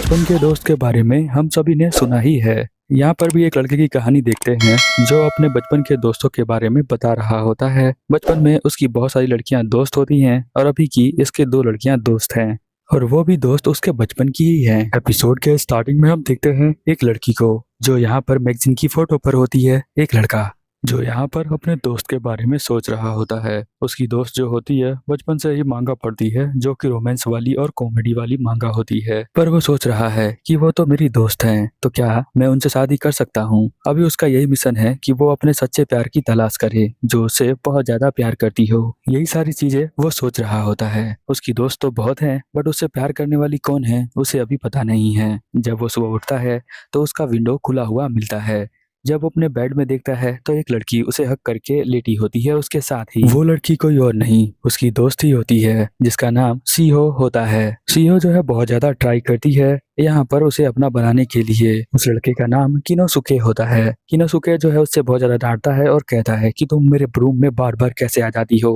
बचपन के दोस्त के बारे में हम सभी ने सुना ही है। यहाँ पर भी एक लड़के की कहानी देखते हैं जो अपने बचपन के दोस्तों के बारे में बता रहा होता है। बचपन में उसकी बहुत सारी लड़कियां दोस्त होती हैं और अभी की इसके 2 लड़कियां दोस्त हैं और वो भी दोस्त उसके बचपन की ही हैं। एपिसोड के स्टार्टिंग में हम देखते हैं एक लड़की को जो यहाँ पर मैगजीन की फोटो पर होती है, एक लड़का जो यहाँ पर अपने दोस्त के बारे में सोच रहा होता है। उसकी दोस्त जो होती है बचपन से ही मांगा पढ़ती है, जो कि रोमांस वाली और कॉमेडी वाली मांगा होती है। पर वो सोच रहा है कि वो तो मेरी दोस्त हैं, तो क्या मैं उनसे शादी कर सकता हूँ। अभी उसका यही मिशन है कि वो अपने सच्चे प्यार की तलाश करे जो उससे बहुत ज्यादा प्यार करती हो। यही सारी चीजें वो सोच रहा होता है। उसकी दोस्त तो बहुत है बट उससे प्यार करने वाली कौन है उसे अभी पता नहीं है। जब वो सुबह उठता है तो उसका विंडो खुला हुआ मिलता है। जब वो अपने बेड में देखता है तो एक लड़की उसे हक करके लेटी होती है उसके साथ ही। वो लड़की कोई और नहीं उसकी दोस्त ही होती है जिसका नाम सीहो होता है। सीहो जो है बहुत ज्यादा ट्राई करती है यहाँ पर उसे अपना बनाने के लिए। उस लड़के का नाम किनोसुके होता है। किनोसुके जो है उससे बहुत ज्यादा डांटता है और कहता है कि तुम मेरे रूम में बार बार कैसे आ जाती हो।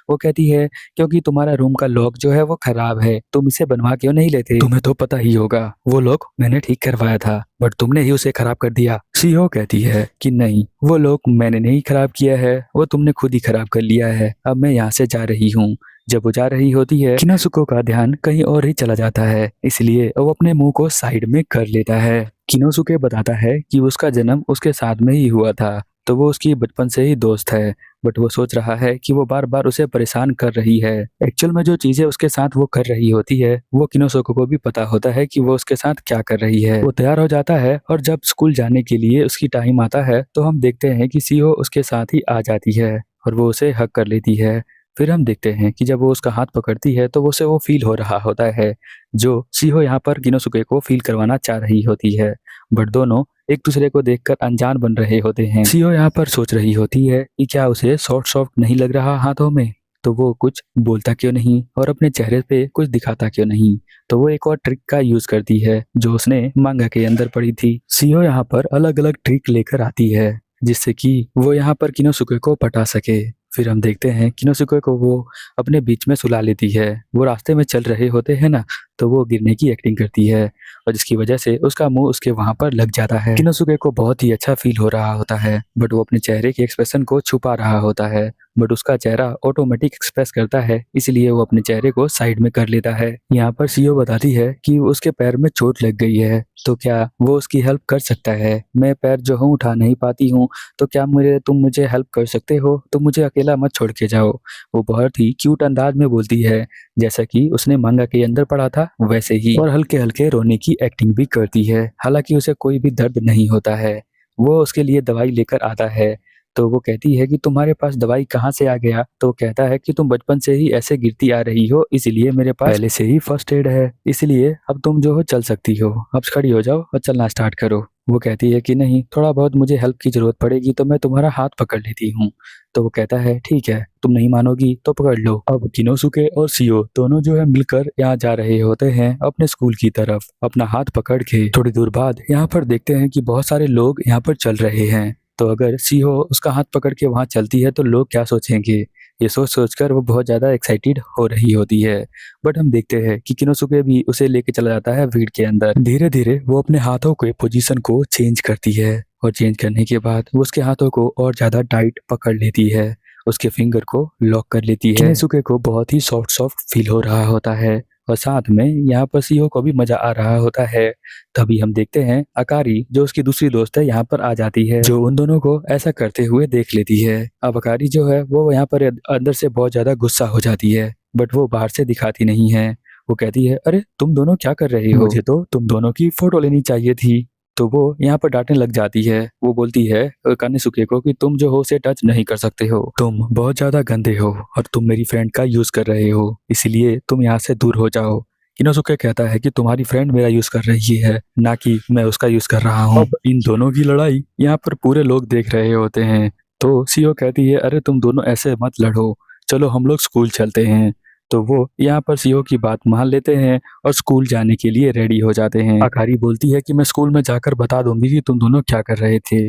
वो कहती है क्योंकि तुम्हारा रूम का लॉक जो है वो खराब है, तुम इसे बनवा क्यों नहीं लेते। तुम्हें तो पता ही होगा वो लॉक मैंने ठीक करवाया था बट तुमने ही उसे खराब कर दिया। सीहो कहती है कि नहीं, वो लॉक मैंने नहीं खराब किया है, वो तुमने खुद ही खराब कर लिया है। अब मैं यहाँ से जा रही हूँ। जब वो जा रही होती है किनोसुके का ध्यान कहीं और ही चला जाता है, इसलिए वो अपने मुंह को साइड में कर लेता है। किनोसुके बताता है कि उसका जन्म उसके साथ में ही हुआ था, तो वो उसकी बचपन से ही दोस्त है। बट वो सोच रहा है कि वो बार बार उसे परेशान कर रही है। एक्चुअल में जो चीजें उसके साथ वो कर रही होती है वो किनोसुके को भी पता होता है कि वो उसके साथ क्या कर रही है। वो तैयार हो जाता है और जब स्कूल जाने के लिए उसकी टाइम आता है तो हम देखते हैं कि सीहो उसके साथ ही आ जाती है और वो उसे हक कर लेती है। फिर हम देखते हैं कि जब वो उसका हाथ पकड़ती है तो उसे वो फील हो रहा होता है जो सीहो यहाँ पर किनोसुके को फील करवाना चाह रही होती है। बट दोनों एक दूसरे को देखकर अनजान बन रहे होते हैं। सीहो यहाँ पर सोच रही होती है कि क्या उसे सॉफ्ट सॉफ्ट नहीं लग रहा हाथों में, तो वो कुछ बोलता क्यों नहीं और अपने चेहरे पे कुछ दिखाता क्यों नहीं। तो वो एक और ट्रिक का यूज करती है जो उसने मांगा के अंदर पड़ी थी। सीहो यहाँ पर अलग अलग ट्रिक लेकर आती है जिससे कि वो यहाँ पर किनोसुके को पटा सके। फिर हम देखते हैं किनोसुके को वो अपने बीच में सुला लेती है। वो रास्ते में चल रहे होते हैं ना, तो वो गिरने की एक्टिंग करती है और जिसकी वजह से उसका मुंह उसके वहां पर लग जाता है। किनोसुके को बहुत ही अच्छा फील हो रहा होता है बट वो अपने चेहरे के एक्सप्रेशन को छुपा रहा होता है। बट उसका चेहरा ऑटोमेटिक एक्सप्रेस करता है, इसलिए वो अपने चेहरे को साइड में कर लेता है। यहाँ पर सीओ बताती है कि उसके पैर में चोट लग गई है, तो क्या वो उसकी हेल्प कर सकता है। मैं पैर जो हूँ उठा नहीं पाती हूँ, तो क्या तुम मुझे हेल्प कर सकते हो, तुम मुझे अकेला मत छोड़ के जाओ। वो बहुत ही क्यूट अंदाज में बोलती है जैसा कि उसने मांगा के अंदर पढ़ा था वैसे ही, और हल्के हल्के रोने की एक्टिंग भी करती है। हालांकि उसे कोई भी दर्द नहीं होता है। वो उसके लिए दवाई लेकर आता है तो वो कहती है कि तुम्हारे पास दवाई कहाँ से आ गया। तो वो कहता है कि तुम बचपन से ही ऐसे गिरती आ रही हो, इसलिए मेरे पास पहले से ही फर्स्ट एड है, इसलिए अब तुम जो हो चल सकती हो। अब खड़ी हो जाओ और चलना स्टार्ट करो। वो कहती है कि नहीं, थोड़ा बहुत मुझे हेल्प की जरूरत पड़ेगी तो मैं तुम्हारा हाथ पकड़ लेती हूँ। तो वो कहता है ठीक है, तुम नहीं मानोगी तो पकड़ लो। अब किनोसुके और सीओ दोनों जो है मिलकर यहाँ जा रहे होते हैं अपने स्कूल की तरफ, अपना हाथ पकड़ के। थोड़ी दूर बाद यहाँ पर देखते हैं कि बहुत सारे लोग यहाँ पर चल रहे हैं। तो अगर सीहो उसका हाथ पकड़ के वहां चलती है तो लोग क्या सोचेंगे, ये सोच सोचकर वो बहुत ज्यादा एक्साइटेड हो रही होती है। बट हम देखते हैं कि किनोसुके भी उसे लेके चला जाता है भीड़ के अंदर। धीरे धीरे वो अपने हाथों के पोजीशन को चेंज करती है और चेंज करने के बाद वो उसके हाथों को और ज्यादा टाइट पकड़ लेती है, उसके फिंगर को लॉक कर लेती है। किनोसुके को बहुत ही सॉफ्ट सॉफ्ट फील हो रहा होता है और साथ में यहाँ पर सीहो को भी मजा आ रहा होता है। तभी हम देखते हैं अकारी जो उसकी दूसरी दोस्त है यहाँ पर आ जाती है, जो उन दोनों को ऐसा करते हुए देख लेती है। अब अकारी जो है वो यहाँ पर अंदर से बहुत ज्यादा गुस्सा हो जाती है बट वो बाहर से दिखाती नहीं है। वो कहती है अरे तुम दोनों क्या कर रहे हो, मुझे तो तुम दोनों की फोटो लेनी चाहिए थी। तो वो यहाँ पर डांटने लग जाती है। वो बोलती है कानेसुके को कि तुम जो हो उसे टच नहीं कर सकते हो, तुम बहुत ज्यादा गंदे हो और तुम मेरी फ्रेंड का यूज कर रहे हो, इसलिए तुम यहाँ से दूर हो जाओ। किनोसुके कहता है कि तुम्हारी फ्रेंड मेरा यूज कर रही है, ना कि मैं उसका यूज कर रहा हूँ। अब इन दोनों की लड़ाई यहाँ पर पूरे लोग देख रहे होते हैं। तो सीओ कहती है अरे तुम दोनों ऐसे मत लड़ो, चलो हम लोग स्कूल चलते हैं। तो वो यहाँ पर सीओ की बात मान लेते हैं और स्कूल जाने के लिए रेडी हो जाते हैं। अकारी बोलती है कि मैं स्कूल में जाकर बता दूंगी कि तुम दोनों क्या कर रहे थे।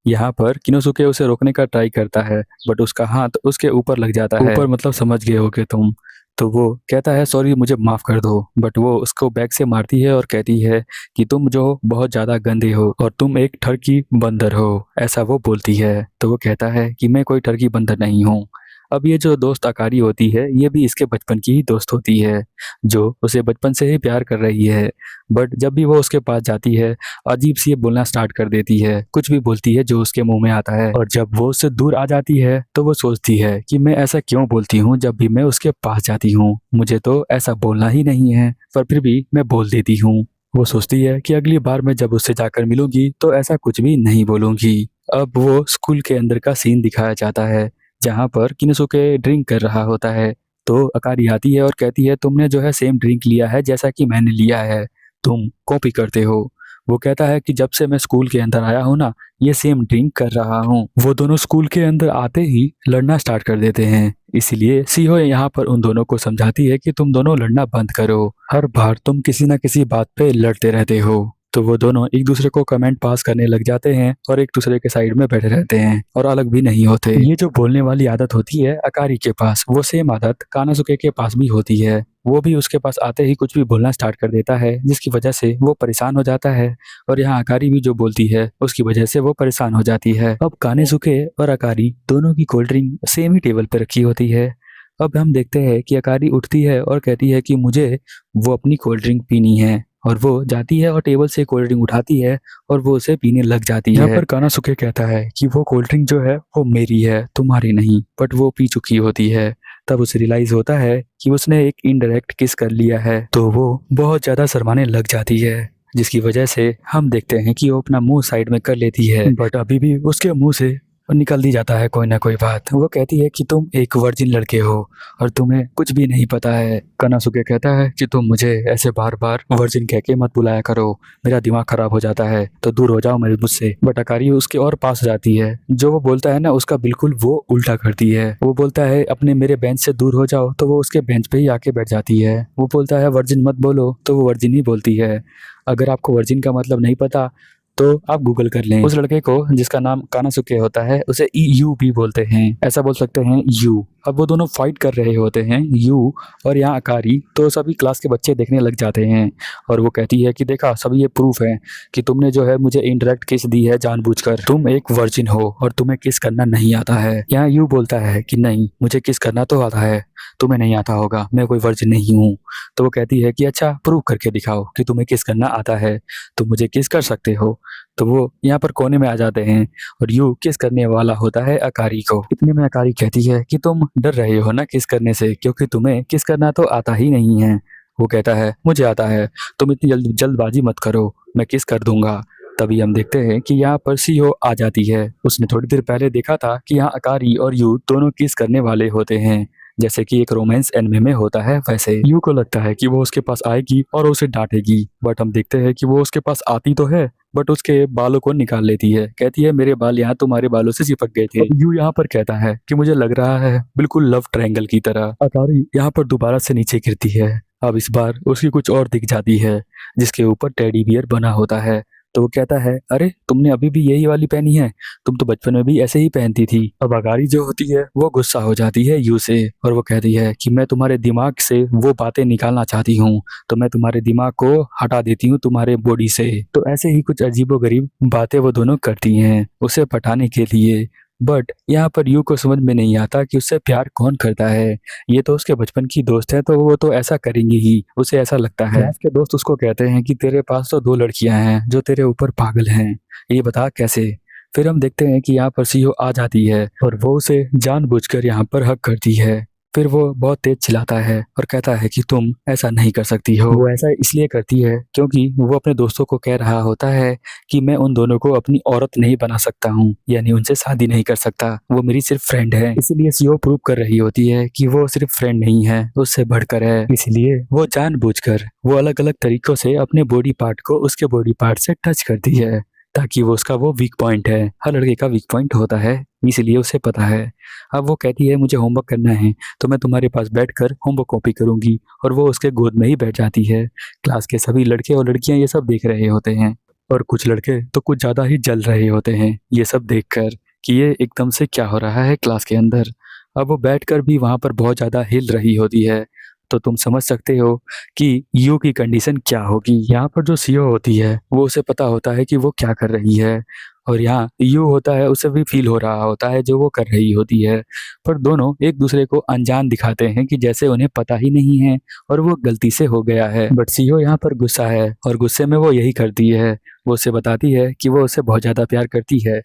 यहाँ पर किनोसुके उसे रोकने का ट्राई करता है बट उसका हाथ उसके ऊपर लग जाता है। ऊपर मतलब समझ गए होगे तुम। तो वो कहता है सॉरी मुझे माफ़ कर दो, बट वो उसको बैक से मारती है और कहती है कि तुम जो बहुत ज़्यादा गंदे हो और तुम एक ठरकी बंदर हो, ऐसा वो बोलती है। तो वो कहता है कि मैं कोई ठरकी बंदर नहीं हूँ। अब ये जो दोस्त अकारी होती है ये भी इसके बचपन की ही दोस्त होती है, जो उसे बचपन से ही प्यार कर रही है। बट जब भी वो उसके पास जाती है अजीब सी ये बोलना स्टार्ट कर देती है, कुछ भी बोलती है जो उसके मुंह में आता है। और जब वो उससे दूर आ जाती है तो वो सोचती है कि मैं ऐसा क्यों बोलती हूँ जब भी मैं उसके पास जाती हूँ, मुझे तो ऐसा बोलना ही नहीं है, पर फिर भी मैं बोल देती हूँ। वो सोचती है कि अगली बार मैं जब उससे जाकर मिलूंगी तो ऐसा कुछ भी नहीं बोलूंगी। अब वो स्कूल के अंदर का सीन दिखाया जाता है जहाँ पर किनसुके ड्रिंक कर रहा होता है। तो अकारी आती है और कहती है तुमने जो है सेम ड्रिंक लिया है जैसा कि मैंने लिया है, तुम कॉपी करते हो। वो कहता है कि जब से मैं स्कूल के अंदर आया हूँ ना, ये सेम ड्रिंक कर रहा हूँ। वो दोनों स्कूल के अंदर आते ही लड़ना स्टार्ट कर देते हैं, इसीलिए सीहो यहाँ पर उन दोनों को समझाती है कि तुम दोनों लड़ना बंद करो, हर बार तुम किसी ना किसी बात पे लड़ते रहते हो। तो वो दोनों एक दूसरे को कमेंट पास करने लग जाते हैं और एक दूसरे के साइड में बैठे रहते हैं और अलग भी नहीं होते। ये जो बोलने वाली आदत होती है अकारी के पास, वो सेम आदत कानासुके के पास भी होती है। वो भी उसके पास आते ही कुछ भी बोलना स्टार्ट कर देता है जिसकी वजह से वो परेशान हो जाता है, और यहाँ अकारी भी जो बोलती है उसकी वजह से वो परेशान हो जाती है। अब कानासुके और अकारी दोनों की कोल्ड ड्रिंक सेम ही टेबल पर रखी होती है। अब हम देखते हैं कि अकारी उठती है और कहती है कि मुझे वो अपनी कोल्ड ड्रिंक पीनी है, और वो जाती है और टेबल से कोल्ड ड्रिंक उठाती है और वो उसे पीने लग जाती है। यहाँ पर कानासुके कहता है कि वो कोल्ड ड्रिंक जो है वो मेरी है, तुम्हारी नहीं, बट वो पी चुकी होती है। तब उसे रियलाइज होता है कि उसने एक इनडायरेक्ट किस कर लिया है, तो वो बहुत ज्यादा शर्माने लग जाती है, जिसकी वजह से हम देखते हैं कि वो अपना मुंह साइड में कर लेती है, बट अभी भी उसके मुंह से निकल दी जाता है कोई ना कोई बात। वो कहती है कि तुम एक वर्जिन लड़के हो और तुम्हें कुछ भी नहीं पता है। कानासुके कहता है कि तुम मुझे ऐसे बार बार वर्जिन कह के मत बुलाया करो, मेरा दिमाग खराब हो जाता है, तो दूर हो जाओ मेरे मुझसे। बट अकारी उसके और पास जाती है, जो वो बोलता है ना उसका बिल्कुल वो उल्टा करती है। वो बोलता है अपने मेरे बेंच से दूर हो जाओ, तो वो उसके बेंच पे ही आके बैठ जाती है। वो बोलता है वर्जिन मत बोलो, तो वो वर्जिन ही बोलती है। अगर आपको वर्जिन का मतलब नहीं पता तो आप गूगल कर लें। उस लड़के को जिसका नाम कानासुके होता है उसे यू भी बोलते हैं, ऐसा बोल सकते हैं यू। अब वो दोनों फाइट कर रहे होते हैं यू और यहाँ अकारी, तो सभी क्लास के बच्चे देखने लग जाते हैं और वो कहती है कि देखा सभी ये प्रूफ है कि तुमने जो है मुझे इनडायरेक्ट किस दी है जानबूझकर, तुम एक वर्जिन हो और तुम्हें किस करना नहीं आता है। यहाँ यू बोलता है कि नहीं मुझे किस करना तो आता है, तुम्हें नहीं आता होगा, मैं कोई वर्जिन नहीं हूँ। तो वो कहती है कि अच्छा प्रूव करके दिखाओ कि तुम्हें किस करना आता है, तुम मुझे किस कर सकते हो। तो वो यहाँ पर कोने में आ जाते हैं और यू किस करने वाला होता है अकारी को। इतने में अकारी कहती है कि तुम डर रहे हो ना किस करने से, क्योंकि तुम्हें किस करना तो आता ही नहीं है। वो कहता है मुझे आता है, तुम इतनी जल्दबाजी मत करो, मैं किस कर दूंगा। तभी हम देखते हैं कि यहाँ पर सीहो आ जाती है। उसने थोड़ी देर पहले देखा था कि यहाँ अकारी और यू दोनों किस करने वाले होते हैं, जैसे कि एक रोमांस एनिमे में होता है वैसे। यू को लगता है कि वो उसके पास आएगी और उसे डांटेगी, बट हम देखते हैं कि वो उसके पास आती तो है बट उसके बालों को निकाल लेती है। कहती है मेरे बाल यहाँ तुम्हारे बालों से चिपक गए थे। यू यहाँ पर कहता है कि मुझे लग रहा है बिल्कुल लव ट्रायंगल की तरह। अकारी यहाँ पर दोबारा से नीचे गिरती है। अब इस बार उसकी कुछ और दिख जाती है जिसके ऊपर टेडी बियर बना होता है। तो वो कहता है अरे तुमने अभी भी यही वाली पहनी है, तुम तो बचपन में भी ऐसे ही पहनती थी। अब अगारी जो होती है वो गुस्सा हो जाती है यू से और वो कहती है कि मैं तुम्हारे दिमाग से वो बातें निकालना चाहती हूँ, तो मैं तुम्हारे दिमाग को हटा देती हूँ तुम्हारे बॉडी से। तो ऐसे ही कुछ अजीबोगरीब बातें वो दोनों करती हैं उसे पटाने के लिए। बट यहाँ पर यू को समझ में नहीं आता कि उससे प्यार कौन करता है, ये तो उसके बचपन की दोस्त है तो वो तो ऐसा करेंगी ही, उसे ऐसा लगता है। उसके दोस्त उसको कहते हैं कि तेरे पास तो दो लड़कियां हैं जो तेरे ऊपर पागल हैं, ये बता कैसे। फिर हम देखते हैं कि यहाँ पर सीहो आ जाती है और वो उसे जानबूझकर यहाँ पर हक करती है। फिर वो बहुत तेज चिल्लाता है और कहता है कि तुम ऐसा नहीं कर सकती हो। वो ऐसा इसलिए करती है क्योंकि वो अपने दोस्तों को कह रहा होता है कि मैं उन दोनों को अपनी औरत नहीं बना सकता हूँ, यानी उनसे शादी नहीं कर सकता, वो मेरी सिर्फ फ्रेंड है। इसलिए सीओ प्रूव कर रही होती है कि वो सिर्फ फ्रेंड नहीं है, उससे बढ़कर है। इसलिए वो जानबूझकर वो अलग अलग तरीकों से अपने बॉडी पार्ट को उसके बॉडी पार्ट से टच करती है, ताकि वो उसका वो वीक पॉइंट है, हर लड़के का वीक पॉइंट होता है, इसलिए उसे पता है। अब वो कहती है मुझे होमवर्क करना है तो मैं तुम्हारे पास बैठकर होमवर्क कॉपी करूंगी, और वो उसके गोद में ही बैठ जाती है। क्लास के सभी लड़के और लड़कियां ये सब देख रहे होते हैं और कुछ लड़के तो कुछ ज्यादा ही जल रहे होते हैं ये सब देखकर कि ये एकदम से क्या हो रहा है क्लास के अंदर। अब वो बैठकर भी वहां पर बहुत ज्यादा हिल रही होती है तो तुम समझ सकते हो कि यू की कंडीशन क्या होगी। यहाँ पर जो सीओ होती है वो उसे पता होता है कि वो क्या कर रही है, और यहाँ यू होता है उसे भी फील हो रहा होता है जो वो कर रही होती है। पर दोनों एक दूसरे को अनजान दिखाते हैं कि जैसे उन्हें पता ही नहीं है और वो गलती से हो गया है। बट सीओ यहाँ पर गुस्सा है और गुस्से में वो यही करती है, वो उसे बताती है कि वो उसे बहुत ज्यादा प्यार करती है।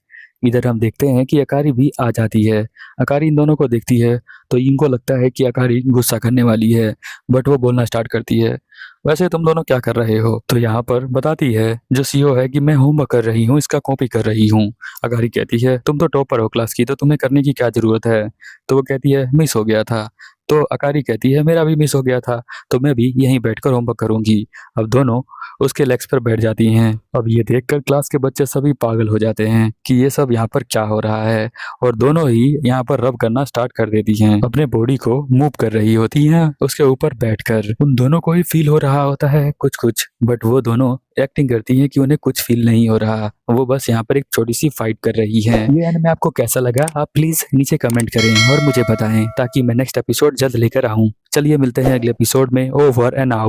इधर हम देखते हैं कि अकारी भी आ जाती है। अकारी इन दोनों को देखती है तो इनको लगता है कि अकारी गुस्सा करने वाली है, बट वो बोलना स्टार्ट करती है, वैसे तुम दोनों क्या कर रहे हो। तो यहाँ पर बताती है जो सीओ है कि मैं होमवर्क कर रही हूँ, इसका कॉपी कर रही हूँ। अकारी कहती है तुम तो टॉपर हो क्लास की, तो तुम्हें करने की क्या जरूरत है। तो वो कहती है मिस हो गया था। तो अकारी कहती है मेरा भी मिस हो गया था, तो मैं भी यहीं बैठकर होमवर्क करूंगी। अब दोनों उसके लेग्स पर बैठ जाती हैं। अब ये देखकर क्लास के बच्चे सभी पागल हो जाते हैं कि ये सब यहाँ पर क्या हो रहा है, और दोनों ही यहाँ पर रब करना स्टार्ट कर देती हैं, अपने बॉडी को मूव कर रही होती हैं उसके ऊपर बैठकर। उन दोनों को ही फील हो रहा होता है कुछ कुछ, बट वो दोनों एक्टिंग करती हैं कि उन्हें कुछ फील नहीं हो रहा, वो बस यहाँ पर एक छोटी सी फाइट कर रही हैं। ये एनिमे आपको कैसा लगा आप प्लीज नीचे कमेंट करें और मुझे बताएं, ताकि मैं नेक्स्ट एपिसोड जल्द लेकर आऊं। चलिए मिलते हैं अगले एपिसोड में। Over and out.